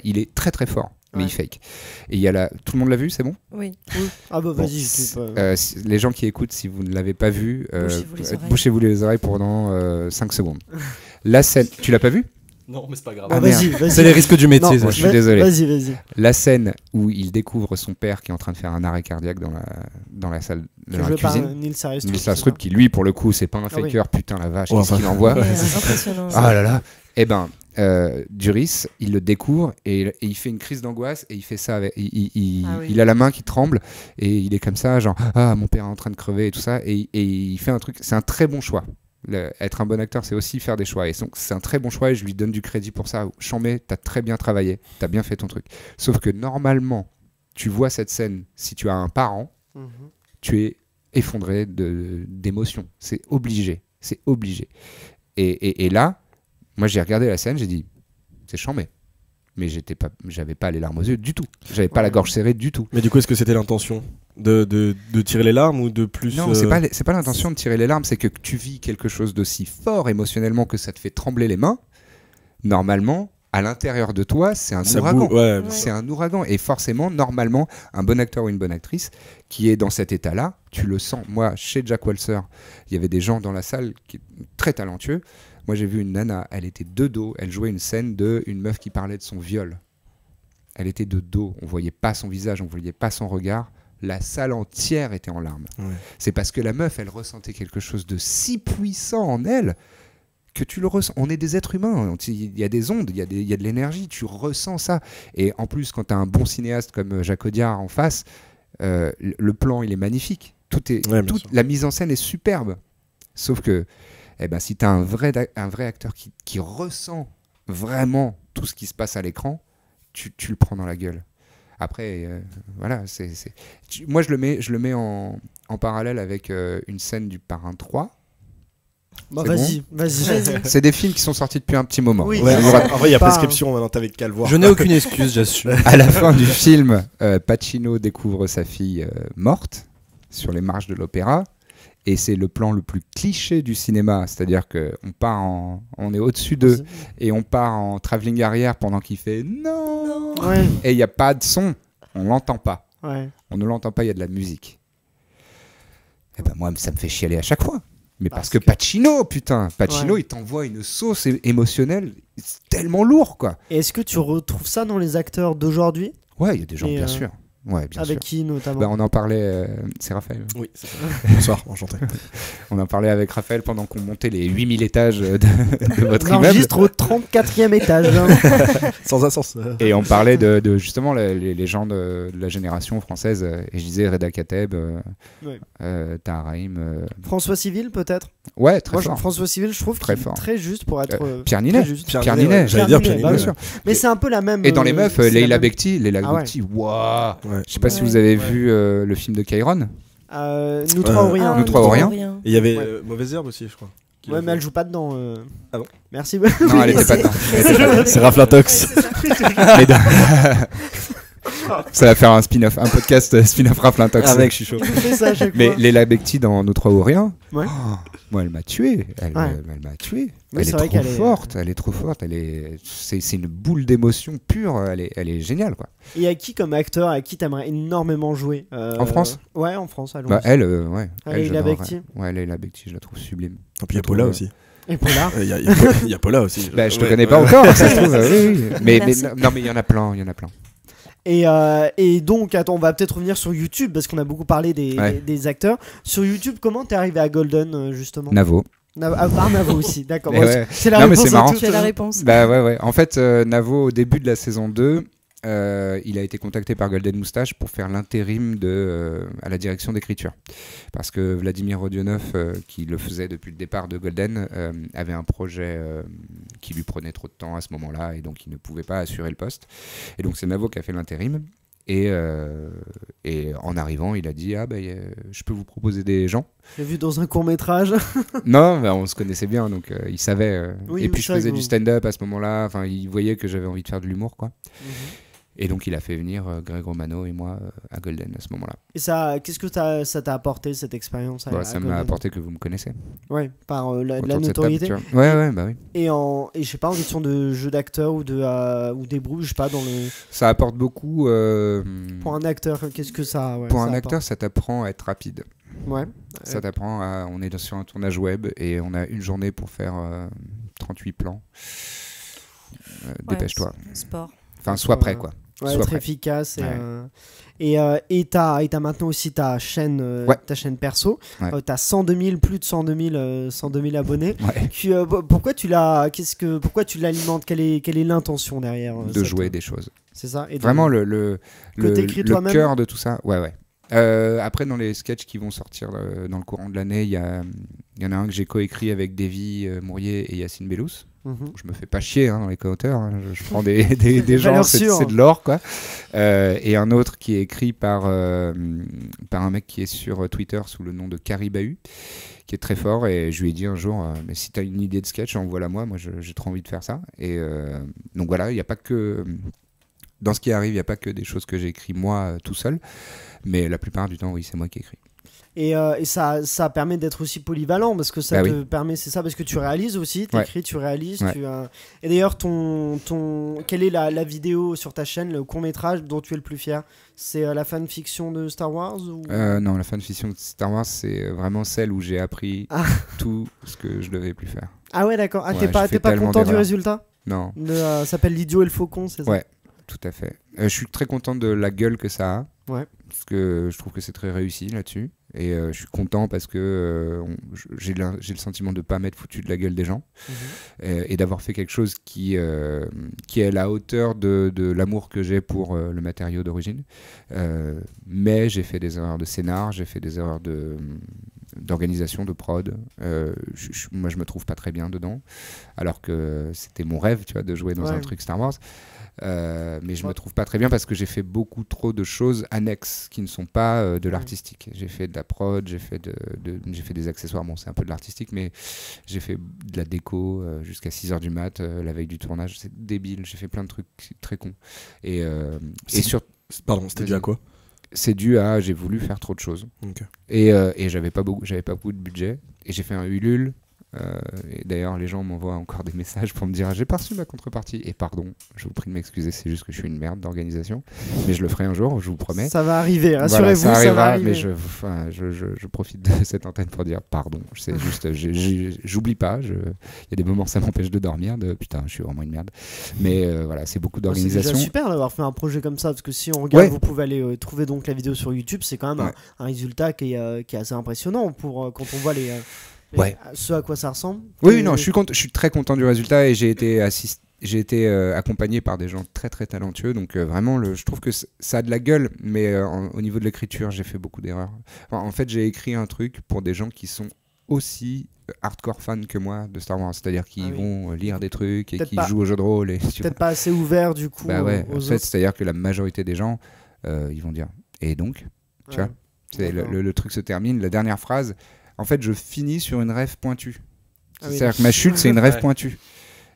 Il est très très fort. Mais il fake. Et il y a tout le monde l'a vu, c'est bon? Oui. Ah bah vas-y. Les gens qui écoutent, si vous ne l'avez pas vu, bouchez-vous les oreilles pendant 5 secondes. La scène, tu l'as pas vu? Non, mais c'est pas grave. Vas-y. C'est les risques du métier. Non, je suis désolé. Vas-y. La scène où il découvre son père qui est en train de faire un arrêt cardiaque dans la salle de la cuisine. Nils Astrup, qui lui, pour le coup, c'est pas un faker. Putain, la vache, qu'est-ce qu'il envoie. C'est impressionnant. Ah là là. Eh ben, Duris, il le découvre et il fait une crise d'angoisse et il fait ça. Il a la main qui tremble et il est comme ça, genre mon père est en train de crever et tout ça. Et il fait un truc. C'est un très bon choix. Être un bon acteur, c'est aussi faire des choix. Et donc, c'est un très bon choix et je lui donne du crédit pour ça. Chambé, t'as très bien travaillé, t'as bien fait ton truc. Sauf que normalement, tu vois cette scène, si tu as un parent, tu es effondré d'émotion. C'est obligé. Et là, moi, j'ai regardé la scène, j'ai dit, c'est chambé. Mais j'avais pas les larmes aux yeux du tout. J'avais pas la gorge serrée du tout. Mais du coup, est-ce que c'était l'intention de tirer les larmes ou de plus Non, c'est pas l'intention de tirer les larmes, c'est que tu vis quelque chose d'aussi fort émotionnellement que ça te fait trembler les mains. Normalement, à l'intérieur de toi, c'est un ouragan. C'est un ouragan. Et forcément, normalement, un bon acteur ou une bonne actrice qui est dans cet état-là, tu le sens. Moi, chez Jack Walser, il y avait des gens dans la salle qui étaient très talentueux. Moi, j'ai vu une nana, elle était de dos, elle jouait une scène d'une meuf qui parlait de son viol. Elle était de dos, on voyait pas son visage, on voyait pas son regard. La salle entière était en larmes. C'est parce que la meuf, elle ressentait quelque chose de si puissant en elle que tu le ressens. On est des êtres humains, il y a des ondes, il y a de l'énergie, tu ressens ça. Et en plus, quand tu as un bon cinéaste comme Jacques Audiard en face, le plan, il est magnifique. La mise en scène est superbe. Sauf que si tu as un vrai acteur qui ressent vraiment tout ce qui se passe à l'écran, tu le prends dans la gueule. Après, voilà, moi je le mets en parallèle avec une scène du Parrain 3. Vas-y. C'est des films qui sont sortis depuis un petit moment. Oui. En vrai, il y a prescription, maintenant t'avais qu'à le voir. Je n'ai aucune excuse, j'assume. À la fin du film, Pacino découvre sa fille morte sur les marches de l'opéra. Et c'est le plan le plus cliché du cinéma, c'est-à-dire qu'on est au-dessus d'eux et on part en travelling arrière pendant qu'il fait non. Et il n'y a pas de son, on l'entend pas. On ne l'entend pas, il y a de la musique. Et moi, ça me fait chialer à chaque fois. Mais parce que Pacino, il t'envoie une sauce émotionnelle tellement lourd, quoi. Et est-ce que tu retrouves ça dans les acteurs d'aujourd'hui ? Ouais, il y a des gens, bien sûr. Ouais, bien avec sûr. Qui notamment on en parlait, c'est Raphaël. Oui, c'est ça. Bonsoir, enchanté. On en parlait avec Raphaël pendant qu'on montait les 8000 étages de votre immeuble. On enregistre au 34e étage. Sans ascenseur. Et on parlait de justement les gens de la génération française. Et je disais Reda Kateb, Tahar Rahim. François Civil, peut-être. Ouais, très fort. François Civil, je trouve qu'il est très juste pour être. Pierre Ninet. Pierre Ninet, j'allais dire Pierre Ninet, bien sûr. Mais c'est un peu la même. Et dans les meufs, Leila Bekti. Waouh. Je sais pas si vous avez vu le film de Kairon. Nous trois ou rien. Nous trois ou rien. Et il y avait Mauvaise Herbe aussi, je crois. Ouais, mais elle joue pas dedans. Ah bon? Merci. Non, elle était pas dedans. C'est Raflatox. Ça va faire un spin-off, un podcast spin-off Raflintox. Avec, je suis chaud. Mais Leila Bekti dans Nous trois ou rien, moi elle m'a tué. Elle m'a tué. Oui, elle est trop forte. Elle est trop forte. C'est une boule d'émotion pure. Elle est géniale, quoi. Et à qui comme acteur, à qui t'aimerais énormément jouer en France? Ouais, en France. Leila Bekti. Ouais, Leila Bekti, je la trouve sublime. Et puis il y a Paula aussi. Et Paula. Il y a Paula aussi. Je te connais pas encore, ça se trouve. Oui. Mais il y en a plein. Et donc, attends, on va peut-être revenir sur YouTube parce qu'on a beaucoup parlé des acteurs. Sur YouTube, comment t'es arrivé à Golden, justement? Navo. Navo aussi, d'accord. C'est la réponse. Mais c'est marrant. Tu as la réponse. Ouais. En fait, Navo, au début de la saison 2, il a été contacté par Golden Moustache pour faire l'intérim à la direction d'écriture. Parce que Vladimir Rodionov, qui le faisait depuis le départ de Golden, avait un projet qui lui prenait trop de temps à ce moment-là, et donc il ne pouvait pas assurer le poste. Et donc c'est Navo qui a fait l'intérim. Et en arrivant, il a dit je peux vous proposer des gens. J'ai vu dans un court-métrage. Non, on se connaissait bien, donc il savait. Et puis je faisais du stand-up à ce moment-là. Enfin, il voyait que j'avais envie de faire de l'humour, quoi. Et donc il a fait venir Greg Romano et moi à Golden à ce moment-là. Et qu'est-ce que ça t'a apporté, cette expérience? Ça m'a apporté que vous me connaissez. Ouais, par la notoriété. Ouais, bah oui. Et je sais pas, en question de jeu d'acteur ou des brouilles, je sais pas, dans le... Ça apporte beaucoup. Pour un acteur, qu'est-ce que ça... pour un acteur, ça t'apprend à être rapide. Ouais. Ça t'apprend à... On est sur un tournage web et on a une journée pour faire 38 plans. dépêche-toi. Sport. Enfin, sois prêt, quoi. Ouais, sois être prêt. efficace. Et t'as maintenant aussi ta chaîne perso. Ouais. T'as 102 000, plus de 102 000 abonnés. Ouais. Pourquoi tu l'alimentes? Quelle est l'intention derrière de jouer des choses. C'est ça. Et vraiment le cœur de tout ça. Ouais. Après, dans les sketchs qui vont sortir dans le courant de l'année, il y en a un que j'ai coécrit avec Davy Mourier et Yacine Bellous. Je me fais pas chier dans les co-auteurs, je prends des gens, c'est de l'or, quoi. Et un autre qui est écrit par un mec qui est sur Twitter sous le nom de Caribahu, qui est très fort, et je lui ai dit un jour, mais si t'as une idée de sketch, envoie-la moi, j'ai trop envie de faire ça. Et donc voilà, il n'y a pas que... Dans ce qui arrive, il n'y a pas que des choses que j'ai écrites moi tout seul, mais la plupart du temps, oui, c'est moi qui écris. Et ça permet d'être aussi polyvalent, parce que ça te permet, c'est ça, parce que tu réalises aussi, t'écris, tu réalises. Et d'ailleurs, quelle est la vidéo sur ta chaîne, le court-métrage dont tu es le plus fier? C'est la fanfiction de Star Wars ou... Non, la fanfiction de Star Wars, c'est vraiment celle où j'ai appris tout ce que je devais plus faire. Ah ouais, d'accord. T'es pas content du résultat? Non. Ça s'appelle L'idiot et le faucon, c'est ça? Ouais, tout à fait. Je suis très content de la gueule que ça a. Ouais. Parce que je trouve que c'est très réussi là-dessus. Et je suis content parce que j'ai le sentiment de ne pas m'être foutu de la gueule des gens. Et d'avoir fait quelque chose qui est à la hauteur de l'amour que j'ai pour le matériau d'origine. Mais j'ai fait des erreurs de scénar, j'ai fait des erreurs d'organisation, de prod. Moi, je me trouve pas très bien dedans. Alors que c'était mon rêve, tu vois, de jouer dans un truc Star Wars. Mais je me trouve pas très bien parce que j'ai fait beaucoup trop de choses annexes qui ne sont pas de l'artistique. J'ai fait de la prod, j'ai fait des accessoires, bon c'est un peu de l'artistique, mais j'ai fait de la déco jusqu'à 6h du mat la veille du tournage, c'est débile, j'ai fait plein de trucs très cons. Pardon, c'était dû à quoi? C'est dû à j'ai voulu faire trop de choses. Okay. Et j'avais pas beaucoup de budget, et j'ai fait un Ulule. Et d'ailleurs les gens m'envoient encore des messages pour me dire j'ai pas reçu ma contrepartie, et pardon, je vous prie de m'excuser, c'est juste que je suis une merde d'organisation, mais je le ferai un jour, je vous promets. Ça va arriver, rassurez-vous. Voilà, ça va arriver. Mais je profite de cette antenne pour dire pardon, c'est juste j'oublie pas, il y a des moments ça m'empêche de dormir, putain je suis vraiment une merde, mais voilà, c'est beaucoup d'organisation. C'est déjà super d'avoir fait un projet comme ça, parce que si on regarde, vous pouvez aller trouver donc la vidéo sur YouTube, c'est quand même un résultat qui est assez impressionnant pour quand on voit ce à quoi ça ressemble. Oui, non, je suis très content du résultat, et j'ai été accompagné par des gens très très talentueux, donc vraiment je trouve que ça a de la gueule, mais au niveau de l'écriture j'ai fait beaucoup d'erreurs. En fait j'ai écrit un truc pour des gens qui sont aussi hardcore fans que moi de Star Wars, c'est-à-dire qu'ils vont lire des trucs et qui jouent au jeu de rôle, et peut-être pas assez ouvert du coup. En fait, c'est-à-dire que la majorité des gens ils vont dire et donc tu vois, le truc se termine, la dernière phrase. En fait, je finis sur une rève pointue. C'est-à-dire que ma chute, c'est une rève pointue.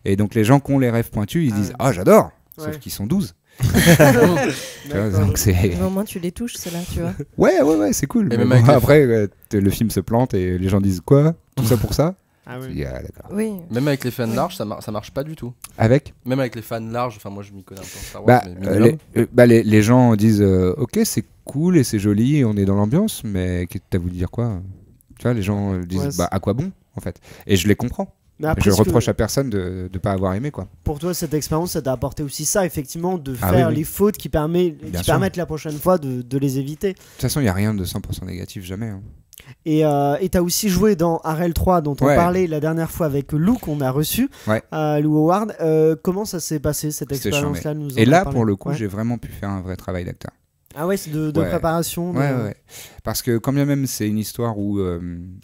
Et donc, les gens qui ont les rêves pointus, ils disent « Ah, j'adore !» Sauf qu'ils sont 12. Donc mais au moins, tu les touches, ceux-là, tu vois. Ouais, c'est cool. Et même après, le film se plante et les gens disent « Quoi ? Tout ça pour ça ?» d'accord. Oui. Même avec les fans larges, ça marche pas du tout. Même avec les fans larges, enfin moi je m'y connais un peu en Star Wars. Les gens disent ok, c'est cool et c'est joli et on est dans l'ambiance, mais t'as voulu dire quoi? Tu vois, les gens disent à quoi bon en fait? Et je les comprends. Je reproche à personne de ne pas avoir aimé, quoi. Pour toi, cette expérience, ça t'a apporté aussi ça, effectivement, de faire les fautes qui permettent la prochaine fois de les éviter. De toute façon, il n'y a rien de 100% négatif, jamais. Hein. Et t'as aussi joué dans Arel 3, dont on parlait la dernière fois avec Lou, qu'on a reçu, Lou Howard. Comment ça s'est passé, cette expérience-là? Et là, pour le coup, j'ai vraiment pu faire un vrai travail d'acteur. Ah ouais, c'est de préparation. Ouais. Parce que quand bien même c'est une histoire où...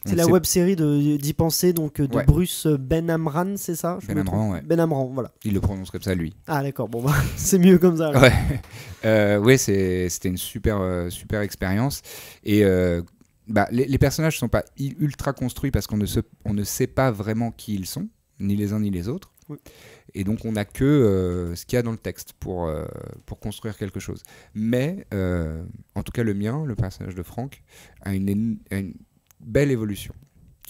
c'est la web-série d'Y penser, donc de Bruce Benamran, c'est ça? Benamran, ouais. Benamran, voilà. Il le prononce comme ça, lui. Ah d'accord, bon c'est mieux comme ça. Ouais, c'était une super expérience. Et les personnages ne sont pas ultra construits parce qu'on ne sait pas vraiment qui ils sont, ni les uns ni les autres. Oui. Et donc on n'a que ce qu'il y a dans le texte pour construire quelque chose. Mais en tout cas le mien, le personnage de Franck, a une belle évolution.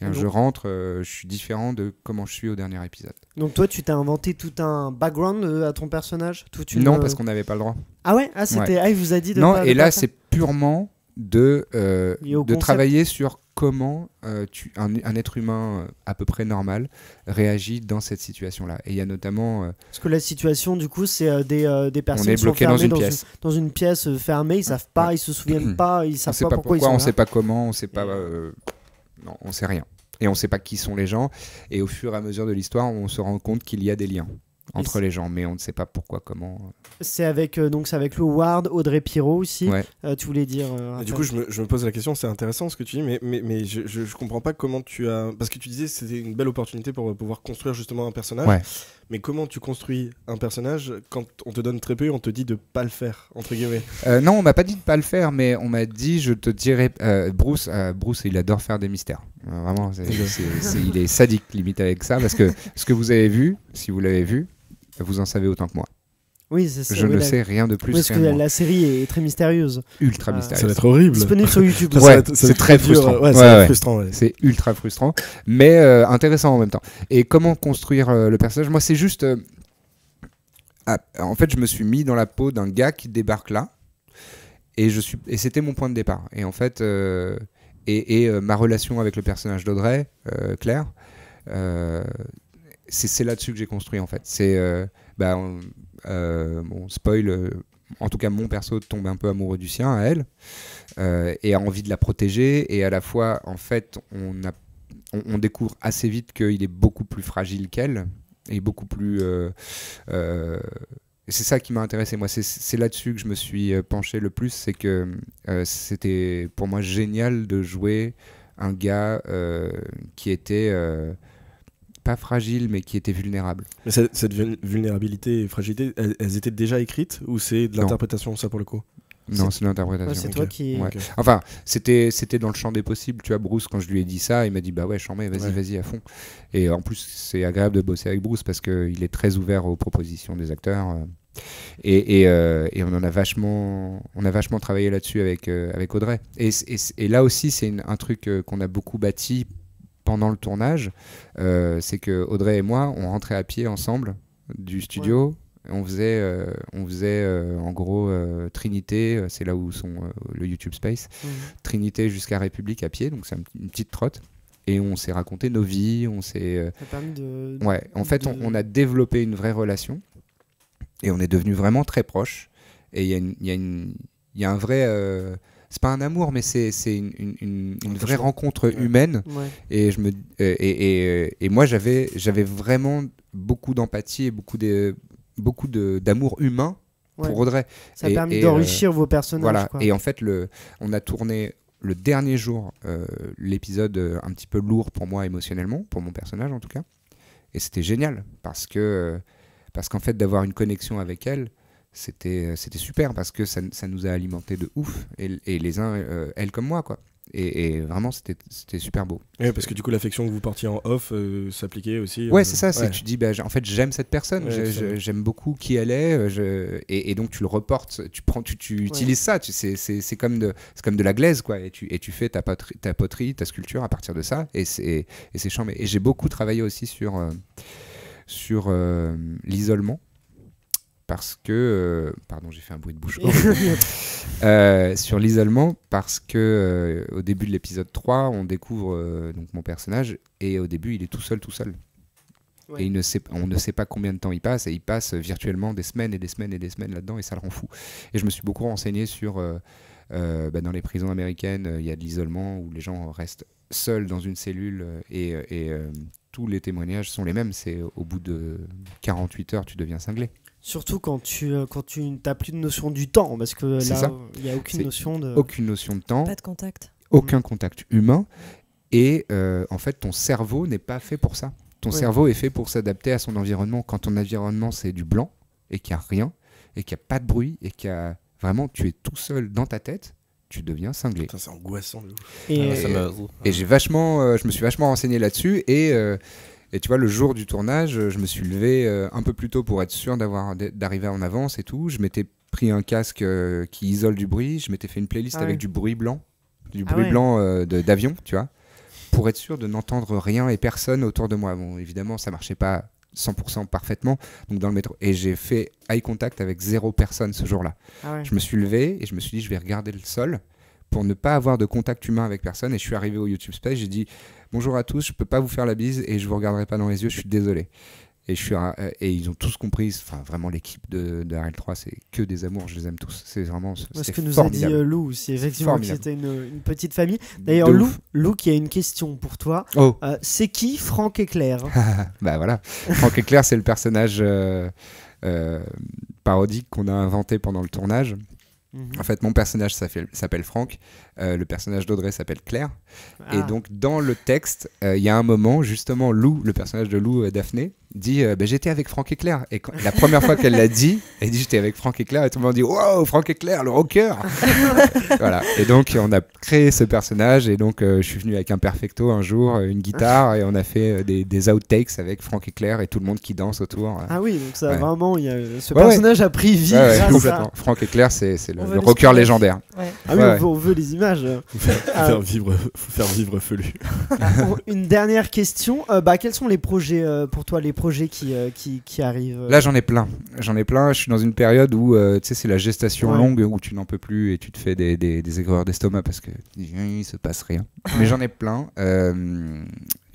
Je rentre, je suis différent de comment je suis au dernier épisode. Donc toi tu t'es inventé tout un background à ton personnage? Non, parce qu'on n'avait pas le droit. Ah ouais? Ah, il vous a dit de non, pas... et là c'est purement de travailler sur comment un être humain à peu près normal réagit dans cette situation-là. Et il y a notamment... Parce que la situation, du coup, c'est des personnes qui sont fermées dans une pièce fermée, ils savent pas, ils se souviennent pas, ils savent pas pourquoi ils sont là. On sait pas comment, on sait pas... non, on sait rien. Et on sait pas qui sont les gens. Et au fur et à mesure de l'histoire, on se rend compte qu'il y a des liens entre les gens, mais on ne sait pas pourquoi, comment. C'est avec le Ward, Audrey Pirot aussi. Ouais. Tu voulais dire. Du coup, je me pose la question, c'est intéressant ce que tu dis, mais je comprends pas comment tu as. Parce que tu disais que c'était une belle opportunité pour pouvoir construire justement un personnage. Ouais. Mais comment tu construis un personnage quand on te donne très peu, on te dit de pas le faire, entre guillemets? Non, on m'a pas dit de pas le faire, mais on m'a dit, je te dirais. Bruce, il adore faire des mystères. Vraiment, il est sadique limite avec ça, parce que ce que vous avez vu, si vous l'avez vu, vous en savez autant que moi. Oui, c'est ça. Je ne sais rien de plus. Parce que la série est très mystérieuse. Ultra mystérieuse. Ça va être horrible. Disponible sur YouTube. C'est très frustrant. Frustrant. Ouais. C'est ultra frustrant, mais intéressant en même temps. Et comment construire le personnage? Moi, c'est juste... en fait, je me suis mis dans la peau d'un gars qui débarque là, et c'était mon point de départ. Et en fait, ma relation avec le personnage d'Audrey, Claire... c'est là-dessus que j'ai construit en fait. C'est spoil, en tout cas mon perso tombe un peu amoureux du sien à elle et a envie de la protéger, et à la fois en fait on découvre assez vite qu'il est beaucoup plus fragile qu'elle et beaucoup plus c'est ça qui m'a intéressé moi, c'est là-dessus que je me suis penché le plus, c'est que c'était pour moi génial de jouer un gars qui était pas fragile, mais qui était vulnérable. Mais cette vulnérabilité et fragilité, elles étaient déjà écrites, ou c'est de l'interprétation, ça, pour le coup? Non, c'est de l'interprétation. C'est toi qui... Ouais. Enfin, c'était dans le champ des possibles. Tu vois, Bruce, quand je lui ai dit ça, il m'a dit, bah ouais, chambé, vas-y, à fond. Et en plus, c'est agréable de bosser avec Bruce, parce qu'il est très ouvert aux propositions des acteurs. Et on a vachement travaillé là-dessus avec Audrey. Et là aussi, c'est un truc qu'on a beaucoup bâti pendant le tournage, c'est que Audrey et moi, on rentrait à pied ensemble du studio. Ouais. On faisait en gros Trinité, c'est là où sont le YouTube Space, Trinité jusqu'à République à pied, donc c'est une petite trotte. Et on s'est raconté nos vies, Ça a permis de... Ouais, en fait, on a développé une vraie relation et on est devenus vraiment très proches. Et il y a un vrai... c'est pas un amour, mais c'est une vraie rencontre humaine. Ouais. Et moi, j'avais vraiment beaucoup d'empathie et beaucoup d'amour humain pour Audrey. Ça a permis d'enrichir vos personnages. Voilà. Quoi. Et en fait, on a tourné le dernier jour l'épisode un petit peu lourd pour moi émotionnellement, pour mon personnage en tout cas. Et c'était génial parce qu'en fait, d'avoir une connexion avec elle, c'était super, parce que ça nous a alimenté de ouf, et les uns, elle comme moi, quoi. Et vraiment, c'était super beau. Ouais, parce que du coup, l'affection que vous portiez en off s'appliquait aussi. Ouais, c'est ça. C'est que tu dis, en fait, j'aime cette personne, j'aime beaucoup qui elle est, et donc tu le reportes, tu utilises ça. C'est comme de la glaise, quoi. Et tu fais ta poterie, ta sculpture à partir de ça, et c'est charmé. Et j'ai beaucoup travaillé aussi sur l'isolement. Parce que... pardon, j'ai fait un bruit de bouche. Sur l'isolement, parce que au début de l'épisode 3, on découvre donc mon personnage, et au début, il est tout seul. Ouais. Et on ne sait pas combien de temps il passe, et il passe virtuellement des semaines et des semaines et des semaines là-dedans, et ça le rend fou. Et je me suis beaucoup renseigné sur... dans les prisons américaines, il y a de l'isolement où les gens restent seuls dans une cellule, et tous les témoignages sont les mêmes. C'est au bout de 48 heures, tu deviens cinglé. Surtout quand tu n'as plus de notion du temps, parce que là, il n'y a aucune notion de temps. Pas de contact. Aucun contact humain. Et en fait, ton cerveau n'est pas fait pour ça. Ton cerveau est fait pour s'adapter à son environnement. Quand ton environnement, c'est du blanc, et qu'il n'y a rien, et qu'il n'y a pas de bruit, et qu'il y a vraiment, tu es tout seul dans ta tête, tu deviens cinglé. Putain, c'est angoissant. Et je me suis vachement renseigné là-dessus, et tu vois, le jour du tournage, je me suis levé un peu plus tôt pour être sûr d'arriver en avance et tout. Je m'étais pris un casque qui isole du bruit. Je m'étais fait une playlist avec du bruit blanc, d'avion, tu vois, pour être sûr de n'entendre rien et personne autour de moi. Bon, évidemment, ça marchait pas 100% parfaitement, donc dans le métro. Et j'ai fait eye contact avec 0 personne ce jour-là. Je me suis levé et je me suis dit, je vais regarder le sol pour ne pas avoir de contact humain avec personne. Et je suis arrivé au YouTube Space, j'ai dit bonjour à tous, je peux pas vous faire la bise et je vous regarderai pas dans les yeux, je suis désolé. Et ils ont tous compris, enfin vraiment l'équipe de RL3, c'est que des amours, je les aime tous. C'est vraiment ce que nous a dit Lou, c'est effectivement que c'était une petite famille. D'ailleurs, Lou qui a une question pour toi. C'est qui Franck et Claire? Bah voilà, Franck et Claire, c'est le personnage parodique qu'on a inventé pendant le tournage. En fait, mon personnage s'appelle Franck, le personnage d'Audrey s'appelle Claire. Et donc, dans le texte, il y a un moment, justement, Lou, le personnage de Lou, Daphné, dit j'étais avec Franck et Claire. Et la première fois qu'elle l'a dit, elle dit j'étais avec Franck et Claire. Et tout le monde dit wow, Franck et Claire, le rocker. Voilà. Et donc, on a créé ce personnage. Et donc, je suis venu avec un perfecto un jour, une guitare. Et on a fait des outtakes avec Franck et Claire et tout le monde qui danse autour. Ah oui, donc ça vraiment, ce personnage a pris vie. Complètement. Franck et Claire, c'est le rocker légendaire. Ah oui, on veut les images. Faut faire vivre Felu. Une dernière question. Quels sont les projets pour toi, les projets qui arrivent? Là, j'en ai plein. Je suis dans une période où c'est la gestation longue, où tu n'en peux plus et tu te fais des aigreurs d'estomac parce que il se passe rien. Mais j'en ai plein.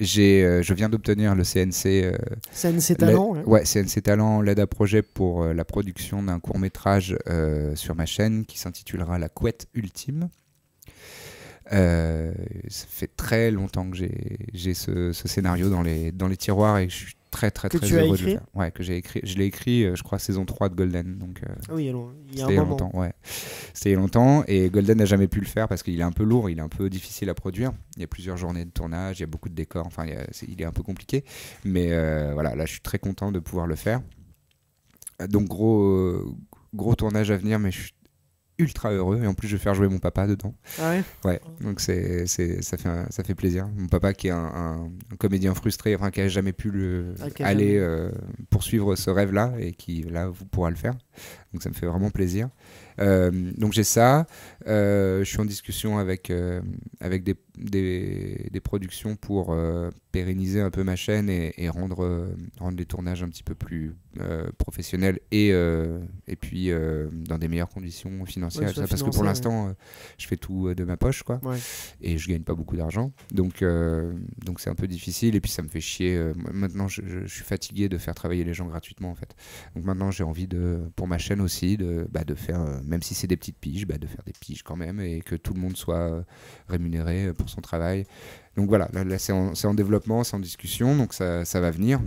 Je viens d'obtenir le CNC. CNC Talent. CNC Talent, l'aide à projet pour la production d'un court-métrage sur ma chaîne qui s'intitulera La Couette Ultime. Ça fait très longtemps que j'ai ce scénario dans les tiroirs et je suis très heureux de le faire. Ouais, que j'ai écrit. Je l'ai écrit, je crois, saison 3 de Golden. Donc, oui, il y a un moment. Longtemps, ouais. C'était il y a longtemps et Golden n'a jamais pu le faire parce qu'il est un peu lourd, il est un peu difficile à produire. Il y a plusieurs journées de tournage, il y a beaucoup de décors, enfin, il est un peu compliqué. Mais voilà, là, je suis très content de pouvoir le faire. Donc, gros tournage à venir, mais je suis ultra heureux et en plus je vais faire jouer mon papa dedans. Ah ouais. Ouais, donc ça fait plaisir. Mon papa qui est un comédien frustré, enfin qui a jamais pu aller poursuivre ce rêve-là et qui là pourra le faire. Donc ça me fait vraiment plaisir. Donc j'ai ça. Je suis en discussion avec des productions pour pérenniser un peu ma chaîne et rendre les tournages un petit peu plus professionnels et puis dans des meilleures conditions financières. Ouais, parce que pour l'instant, je fais tout de ma poche, quoi. Ouais. Et je gagne pas beaucoup d'argent. Donc c'est un peu difficile et puis ça me fait chier. Maintenant, je suis fatigué de faire travailler les gens gratuitement, en fait. Donc maintenant, j'ai envie pour ma chaîne aussi de faire, même si c'est des petites piges, de faire des piges quand même et que tout le monde soit rémunéré pour son travail. Donc voilà, là c'est en développement, c'est en discussion, donc ça va venir.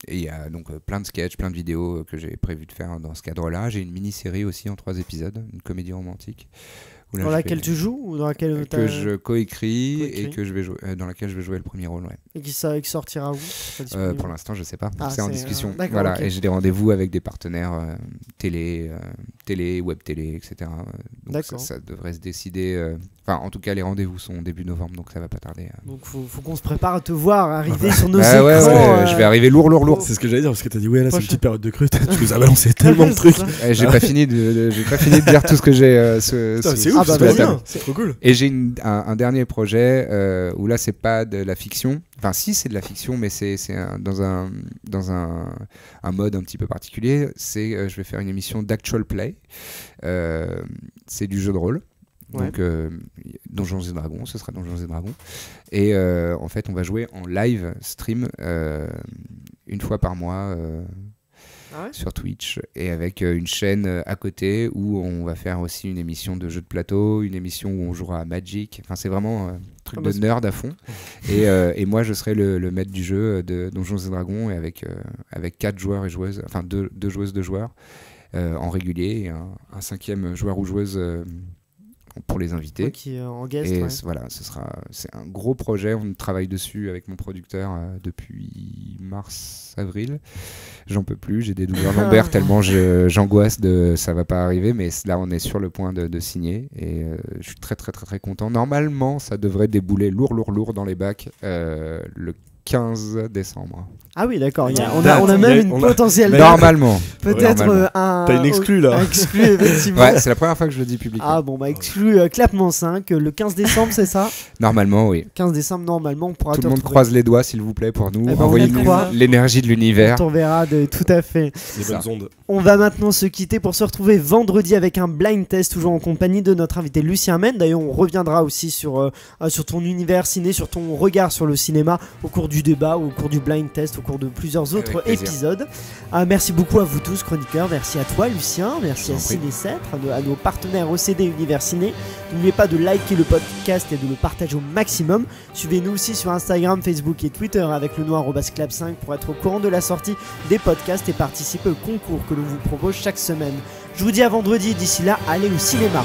Et il y a donc plein de sketchs, plein de vidéos que j'ai prévu de faire dans ce cadre-là. J'ai une mini-série aussi en 3 épisodes, une comédie romantique. Dans laquelle tu joues ou dans laquelle que je coécris et que je vais jouer, dans laquelle je vais jouer le premier rôle. Ouais. Et qui sortira où? Pour l'instant, je sais pas. C'est en discussion. Voilà. Okay. Et j'ai des rendez-vous avec des partenaires télé, web télé, etc. Donc ça devrait se décider. Enfin, en tout cas, les rendez-vous sont début novembre, donc ça va pas tarder. Donc faut qu'on se prépare à te voir arriver sur nos écrans. Je vais arriver lourd. C'est ce que j'allais dire parce que t'as dit là c'est une petite période de creux. Tu nous as balancé tellement de trucs. J'ai pas fini de dire tout ce que j'ai. C'est ouf. C'est trop cool. Et j'ai un dernier projet où là c'est pas de la fiction. Enfin si c'est de la fiction, mais c'est dans un mode un petit peu particulier. Je vais faire une émission d'actual play. C'est du jeu de rôle. Ouais. Donc Donjons et Dragons, ce sera Donjons et Dragons. Et en fait on va jouer en live stream une fois par mois. Sur Twitch et avec une chaîne à côté où on va faire aussi une émission de jeux de plateau, une émission où on jouera à Magic. Enfin, c'est vraiment un truc de nerd à fond. Et moi, je serai le maître du jeu de Donjons et Dragons et avec 4 joueurs et joueuses, enfin 2 joueuses, 2 joueurs en régulier et un 5e joueur ou joueuse pour les invités. Qui est en guest. Et voilà, c'est un gros projet. On travaille dessus avec mon producteur depuis mars-avril. J'en peux plus, j'ai des douleurs lombaires tellement j'angoisse de ça va pas arriver, mais là on est sur le point de signer et je suis très content. Normalement, ça devrait débouler lourd dans les bacs le 15 décembre. Ah oui, d'accord. On a même une potentielle. Normalement. Peut-être un. T'as une exclue là. Un exclu, effectivement. Ouais, c'est la première fois que je le dis publiquement. Ah bon, exclu Clapement 5, le 15 décembre, c'est ça? Normalement, oui. 15 décembre, normalement, on pourra tout le monde croise les doigts, s'il vous plaît, pour nous. Envoyez-nous l'énergie de l'univers. On verra tout à fait. Les bonnes ondes. On va maintenant se quitter pour se retrouver vendredi avec un blind test, toujours en compagnie de notre invité Lucien Men. D'ailleurs, on reviendra aussi sur ton univers ciné, sur ton regard sur le cinéma au cours du débat ou au cours du blind test, au cours de plusieurs autres épisodes. Merci beaucoup à vous tous, chroniqueurs. Merci à toi, Lucien. Merci à Ciné7, à nos partenaires OCD Univers Ciné. N'oubliez pas de liker le podcast et de le partager au maximum. Suivez-nous aussi sur Instagram, Facebook et Twitter avec le nom @clap5 pour être au courant de la sortie des podcasts et participer au concours que l'on vous propose chaque semaine. Je vous dis à vendredi. D'ici là, allez au cinéma.